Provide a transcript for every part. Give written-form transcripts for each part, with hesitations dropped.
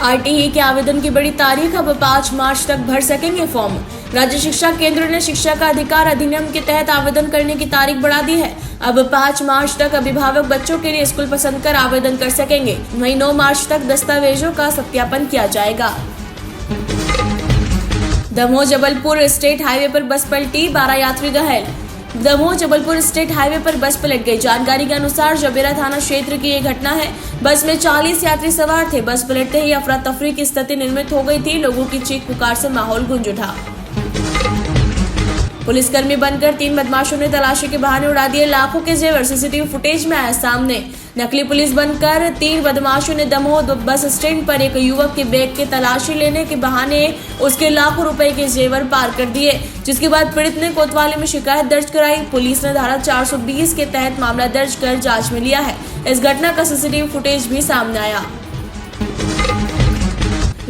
RTE के आवेदन की बड़ी तारीख, अब 5 मार्च तक भर सकेंगे फॉर्म। राज्य शिक्षा केंद्र ने शिक्षा का अधिकार अधिनियम के तहत आवेदन करने की तारीख बढ़ा दी है। अब 5 मार्च तक अभिभावक बच्चों के लिए स्कूल पसंद कर आवेदन कर सकेंगे। वहीं 9 मार्च तक दस्तावेजों का सत्यापन किया जाएगा। दमोह जबलपुर स्टेट हाईवे पर बस पलटी, 12 यात्री घायल। दमोह जबलपुर स्टेट हाईवे पर बस पलट गई। जानकारी के अनुसार जबेरा थाना क्षेत्र की ये घटना है। बस में 40 यात्री सवार थे। बस पलटते ही अफरा तफरी की स्थिति निर्मित हो गई थी। लोगों की चीख पुकार से माहौल गूंज उठा। पुलिसकर्मी बनकर 3 बदमाशों ने तलाशी के बहाने उड़ा दिए लाखों के जेवर। सीसीटीवी फुटेज में आया सामने। नकली पुलिस बनकर 3 बदमाशों ने दमोह बस स्टैंड पर एक युवक के बैग की तलाशी लेने के बहाने उसके लाखों रुपए के जेवर पार कर दिए, जिसके बाद पीड़ित ने कोतवाली में शिकायत दर्ज कराई। पुलिस ने धारा 420 के तहत मामला दर्ज कर जांच में लिया है। इस घटना का सीसीटीवी फुटेज भी सामने आया।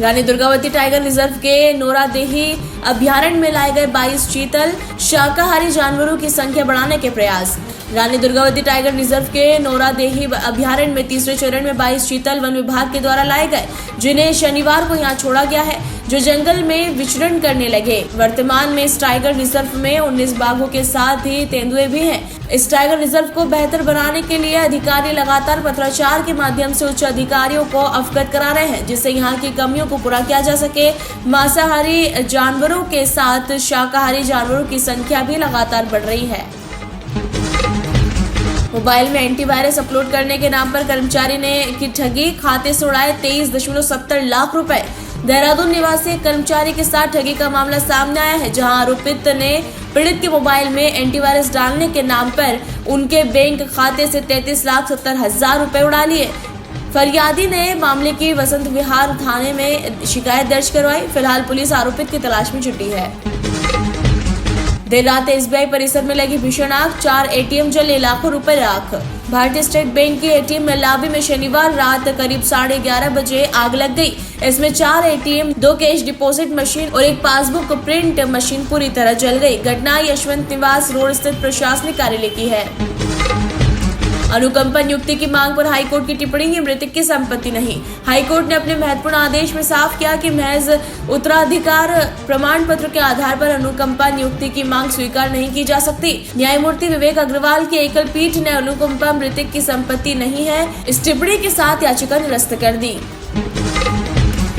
रानी दुर्गावती टाइगर रिजर्व के नोरादेही अभ्यारण्य में लाए गए 22 चीतल। शाकाहारी जानवरों की संख्या बढ़ाने के प्रयास। रानी दुर्गावती टाइगर रिजर्व के नोरादेही अभ्यारण्य में तीसरे चरण में 22 चीतल वन विभाग के द्वारा लाए गए, जिन्हें शनिवार को यहां छोड़ा गया है, जो जंगल में विचरण करने लगे। वर्तमान में इस टाइगर रिजर्व में 19 बाघों के साथ ही तेंदुए भी हैं। इस टाइगर रिजर्व को बेहतर बनाने के लिए अधिकारी लगातार पत्राचार के माध्यम से उच्च अधिकारियों को अवगत करा रहे हैं, जिससे यहाँ की कमियों को पूरा किया जा सके। मांसाहारी जानवरों के साथ शाकाहारी जानवरों की संख्या भी लगातार बढ़ रही है। मोबाइल में एंटीवायरस अपलोड करने के नाम पर कर्मचारी ने की ठगी, खाते से उड़ाए 23.70 लाख रुपए। देहरादून निवासी एक कर्मचारी के साथ ठगी का मामला सामने आया है, जहां आरोपित ने पीड़ित के मोबाइल में एंटीवायरस डालने के नाम पर उनके बैंक खाते से 33,70,000 रुपए उड़ा लिए। फरियादी ने मामले की वसंत विहार थाने में शिकायत दर्ज करवाई। फिलहाल पुलिस आरोपित की तलाश में जुटी है। देर रात एसबीआई परिसर में लगी भीषण आग, 4 एटीएम जले, लाखों रुपए राख। भारतीय स्टेट बैंक के एटीएम में लॉबी में शनिवार रात करीब 11:30 बजे आग लग गई। इसमें 4 एटीएम, 2 कैश डिपॉजिट मशीन और एक पासबुक प्रिंट मशीन पूरी तरह जल गई। घटना यशवंत निवास रोड स्थित प्रशासनिक कार्यालय की है। अनुकंपा नियुक्ति की मांग पर हाईकोर्ट की टिप्पणी, ये मृतक की संपत्ति नहीं। हाईकोर्ट ने अपने महत्वपूर्ण आदेश में साफ किया कि महज उत्तराधिकार प्रमाण पत्र के आधार पर अनुकंपा नियुक्ति की मांग स्वीकार नहीं की जा सकती। न्यायमूर्ति विवेक अग्रवाल की एकल पीठ ने अनुकंपा मृतक की संपत्ति नहीं है इस टिप्पणी के साथ याचिका निरस्त कर दी।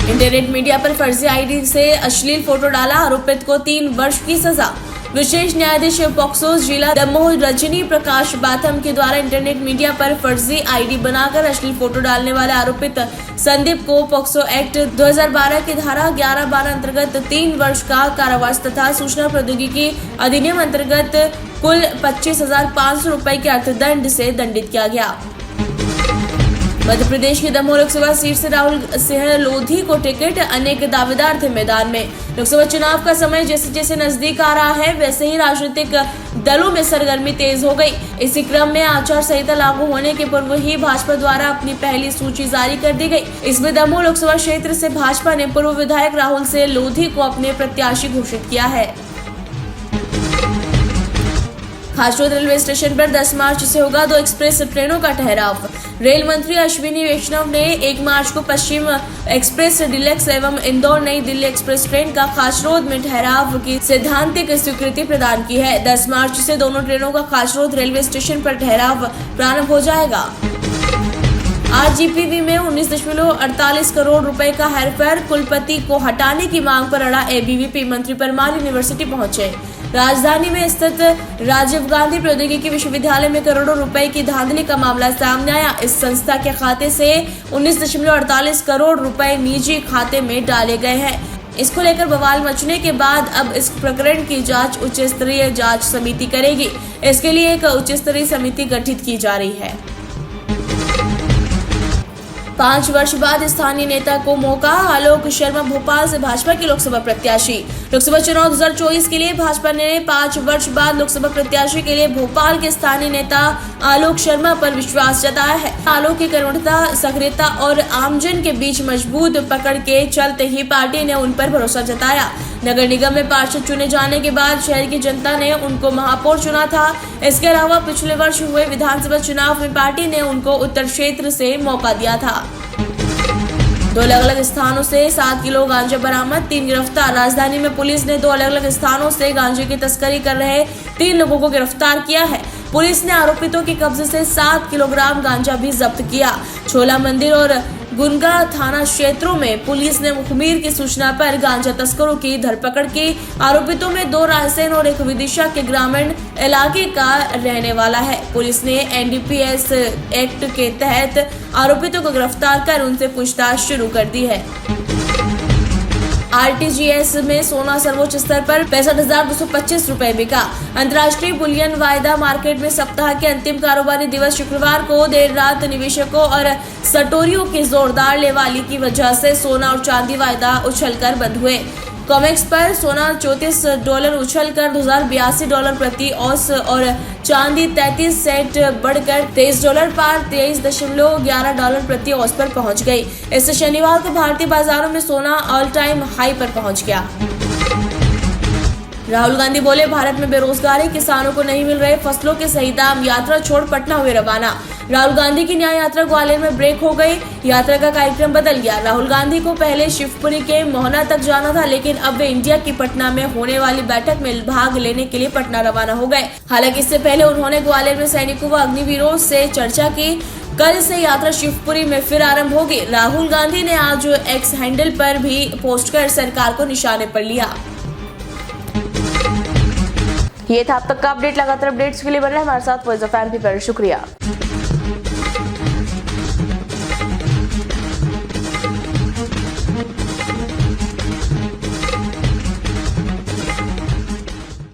इंटरनेट मीडिया पर फर्जी आईडी से अश्लील फोटो डाला, आरोपित को 3 वर्ष की सजा। विशेष न्यायाधीश पॉक्सो जिला दमोह रजनी प्रकाश बाथम के द्वारा इंटरनेट मीडिया पर फर्जी आईडी बनाकर अश्लील फोटो डालने वाले आरोपित संदीप को पॉक्सो एक्ट 2012 की धारा 11-12 अंतर्गत 3 वर्ष का कारावास तथा सूचना प्रौद्योगिकी अधिनियम अंतर्गत कुल 25,500 रुपए के अर्थदंड से दंडित किया गया। मध्य प्रदेश की दमोह लोकसभा सीट से राहुल सिंह लोधी को टिकट, अनेक दावेदार थे मैदान में। लोकसभा चुनाव का समय जैसे जैसे नजदीक आ रहा है, वैसे ही राजनीतिक दलों में सरगर्मी तेज हो गई। इसी क्रम में आचार संहिता लागू होने के पूर्व ही भाजपा द्वारा अपनी पहली सूची जारी कर दी गई। इसमें दमोह लोकसभा क्षेत्र से भाजपा ने पूर्व विधायक राहुल सिंह लोधी को अपने प्रत्याशी घोषित किया है। खासरोद रेलवे स्टेशन पर 10 मार्च से होगा 2 एक्सप्रेस ट्रेनों का ठहराव। रेल मंत्री अश्विनी वैष्णव ने 1 मार्च को पश्चिम एक्सप्रेस डिलक्स एवं इंदौर नई दिल्ली एक्सप्रेस ट्रेन का खासरोद में ठहराव की सैद्धांतिक स्वीकृति प्रदान की है। 10 मार्च से दोनों ट्रेनों का खासरोद रेलवे स्टेशन पर ठहराव प्रारंभ हो जाएगा। आरजीपीवी में 19.48 करोड़ रुपए का हेरफेर, कुलपति को हटाने की मांग पर अड़ा एबीवीपी। मंत्री परमार यूनिवर्सिटी पहुंचे। राजधानी में स्थित राजीव गांधी प्रौद्योगिकी विश्वविद्यालय में करोड़ों रुपए की धांधली का मामला सामने आया। इस संस्था के खाते से 19.48 करोड़ रुपए निजी खाते में डाले गए हैं। इसको लेकर बवाल मचने के बाद अब इस प्रकरण की जांच उच्च स्तरीय जांच समिति करेगी। इसके लिए एक उच्च स्तरीय समिति गठित की जा रही है। 5 वर्ष बाद स्थानीय नेता को मौका, आलोक शर्मा भोपाल से भाजपा के लोकसभा प्रत्याशी। लोकसभा चुनाव 2024 के लिए भाजपा ने 5 वर्ष बाद लोकसभा प्रत्याशी के लिए भोपाल के स्थानीय नेता आलोक शर्मा पर विश्वास जताया है। आलोक की कर्मठता, सक्रियता और आमजन के बीच मजबूत पकड़ के चलते ही पार्टी ने उन पर भरोसा जताया। नगर निगम में पार्षद चुने जाने के बाद शहर की जनता ने उनको महापौर चुना था। इसके अलावा पिछले वर्ष हुए विधानसभा चुनाव में पार्टी ने उनको उत्तर क्षेत्र से मौका दिया था। 2 अलग-अलग स्थानों से 7 किलो गांजा बरामद, 3 गिरफ्तार। राजधानी में पुलिस ने 2 अलग-अलग स्थानों से गांजे की तस्करी कर रहे 3 लोगों को गिरफ्तार किया है। पुलिस ने आरोपितों के कब्जे से 7 किलोग्राम गांजा भी जब्त किया। छोला मंदिर और गुनगा थाना क्षेत्रों में पुलिस ने मुखबिर की सूचना पर गांजा तस्करों की धरपकड़ की। आरोपितों में 2 रायसेन और 1 विदिशा के ग्रामीण इलाके का रहने वाला है। पुलिस ने NDPS एक्ट के तहत आरोपितों को गिरफ्तार कर उनसे पूछताछ शुरू कर दी है। RTGS में सोना सर्वोच्च स्तर पर 65,225 रुपए बिका। अंतर्राष्ट्रीय बुलियन वायदा मार्केट में सप्ताह के अंतिम कारोबारी दिवस शुक्रवार को देर रात निवेशकों और सटोरियों की जोरदार लेवाली की वजह से सोना और चांदी वायदा उछलकर बंद हुए। कॉमेक्स पर सोना $34 उछलकर $2,082 प्रति औंस और चांदी 33 सेंट बढ़कर $23 पार $23.11 प्रति औंस पर पहुंच गई। इससे शनिवार को भारतीय बाजारों में सोना ऑल टाइम हाई पर पहुंच गया। राहुल गांधी बोले, भारत में बेरोजगारी, किसानों को नहीं मिल रहे फसलों के सही दाम, यात्रा छोड़ पटना हुए रवाना। राहुल गांधी की न्याय यात्रा ग्वालियर में ब्रेक हो गई। यात्रा का कार्यक्रम बदल गया। राहुल गांधी को पहले शिवपुरी के मोहना तक जाना था, लेकिन अब वे इंडिया की पटना में होने वाली बैठक में भाग लेने के लिए पटना रवाना हो गए। हालांकि इससे पहले उन्होंने ग्वालियर में सैनिकों व अग्निवीरों से चर्चा की। कल से यात्रा शिवपुरी में फिर आरंभ होगी। राहुल गांधी ने आज एक्स हैंडल पर भी पोस्ट कर सरकार को निशाने पर लिया। ये था अब तक का अपडेट। लगातार अपडेट्स के लिए बने हमारे साथ वॉइस ऑफ एमपी पर। शुक्रिया।